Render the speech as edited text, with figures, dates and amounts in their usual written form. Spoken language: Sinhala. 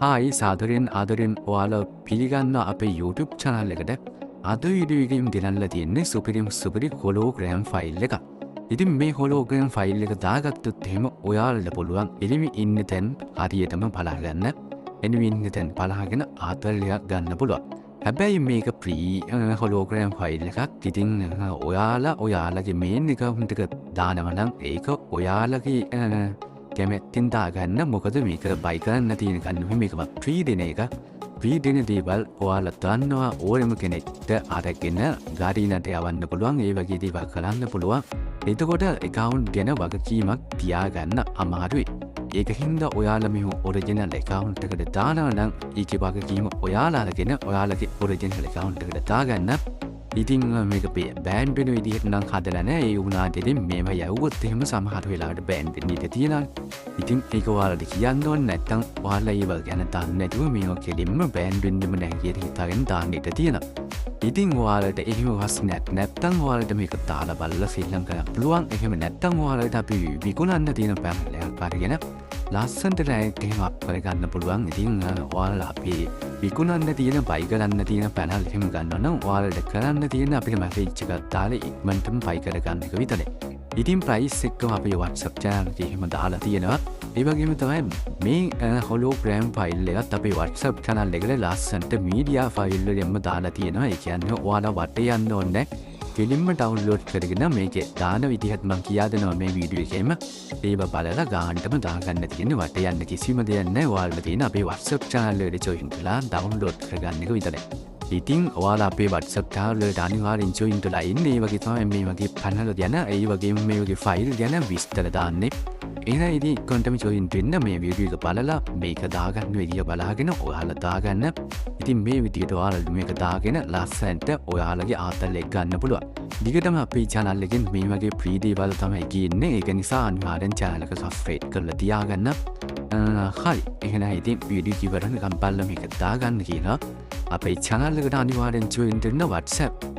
Hi සාදරයෙන් ආදරෙන් ඔයාලා පිළිගන්නවා අපේ YouTube channel එකට. අද වීඩියෝ එකකින් ගෙනල්ලා තියෙන්නේ සුපිරි hologram file එකක්. ඉතින් මේ hologram file එක දාගත්තොත් එහෙම ඔයාලට පුළුවන් එළිමි ඉන්න තැන් හරියටම බලාගන්න. එළිමි ඉන්න තැන් බලාගෙන ආතල්ලයක් ගන්න පුළුවන්. හැබැයි මේක free hologram file එකක්. ඉතින් ඔයාලගේ main account එක දානවා නම් ඒක ඔයාලගේ කැමැත්තෙන් දාගන්න. මොකද මේක බයි කරන්න තියෙන ගන්න මේක ෆ්‍රී දෙන එක. ෆ්‍රී දෙන දේවල් ඔයාලා දන්නවා ඕනෙම කෙනෙක්ට අරගෙන ගාඩිනට යවන්න පුළුවන්. ඒ වගේ දේවල් කරන්න පුළුවන්. එතකොට account ගැන වගකීමක් තියාගන්න අමාරුයි. ඒක හින්දා ඔයාලා මේ ඔරිජිනල් account එකට දානවා නම් ඒකේ වගකීම ඔයාලාගෙන ඔයාලගේ ඔරිජිනල් account එකට දාගන්න. ඉතින් මේක බෑන් වෙන විදිහට නම් හදලා නැහැ. ඒ වුණාට ඉතින් මේව යවුවොත් එහෙම සමහර වෙලාවට බෑන් වෙන්න ඉඩ තියෙනවා. ඉතින් ඒක ඔයාලට කියන්න ඕනේ නැත්නම් ඔයාලා ඒව ගැන දන්නේ නැතුව මේව කෙලින්ම බෑන් වෙන්නෙම නැහැ කියලා හිතාගෙන දාන්න ඉඩ තියෙනවා. ඉතින් ඔයාලට එහෙම ප්‍රශ්නයක් නැත්නම් ඔයාලට මේක දාලා බලලා ශ්‍රී කරන්න පුළුවන්. එහෙම නැත්නම් ඔයාලට අපි විකුණන්න තියෙන පැනල් එකක් අරගෙන ලස්සනට රැයක් එහෙම අප් කරගන්න පුළුවන්. ඉතින් ඔයාලා අපි විකුණන්න තියෙන බයි කරන්න තියෙන පැනල් එහෙම ගන්නවා නම් ඔයාලට කරන්න තියෙන අපිට මැසේජ් එකක් දාලා ඉක්මනටම බයි කරගන්න එක විතරයි. ඉතින් ප්‍රයිස් එකම අපේ WhatsApp channel එකේ එහෙම දාලා තියෙනවා. ඒ වගේම තමයි මේ hologram file එකත් අපේ WhatsApp channel එකට ලස්සනට media file වලින්ම දාලා තියෙනවා. ඒ කියන්නේ ඔයාලා වටේ යන්න ඕනේ නැහැ. ෆිල්ම් ඩවුන්ලෝඩ් කරගෙන මේකේ දාන විදිහත් මම කියා දෙනවා මේ වීඩියෝ එකේම. ඒව බලලා ගානටම දාගන්න තියෙන වටේ යන්න කිසිම දෙයක් නැහැ. ඔයාලට තියෙන අපේ WhatsApp channel එකට join කරලා ඩවුන්ලෝඩ් කරගන්න එක විතරයි. ඉතින් ඔයාලා අපේ WhatsApp channel එකට අනිවාර්යෙන් join වෙලා ඉන්න. ඒ වගේ තමයි මේ වගේ panel ගැන ඒ වගේම මේ වගේ file ගැන විස්තර දාන්නේ. එහෙනම් ඉතින් කොන්ටම join වෙන්න මේ වීඩියෝ එක බලලා මේක දාගන්න විදිය බලාගෙන ඔයාලා දාගන්න. ඉතින් මේ විදියට ඔයාලා මේක දාගෙන ලස්සනට ඔයාලගේ ආතල්ලෙක් ගන්න පුළුවන්. දිගටම අපේ channel එකෙන් මේ වගේ free දේවල් තමයි ගියන්නේ. ඒක නිසා අනිවාර්යෙන් channel එක subscribe කරලා තියාගන්න. හරි. එහෙනම් ඉතින් වීඩියෝ ඉවරනකම් බලලා මේක දාගන්න කියලා අපේ channel එකට අනිවාර්යෙන් join වෙන්න WhatsApp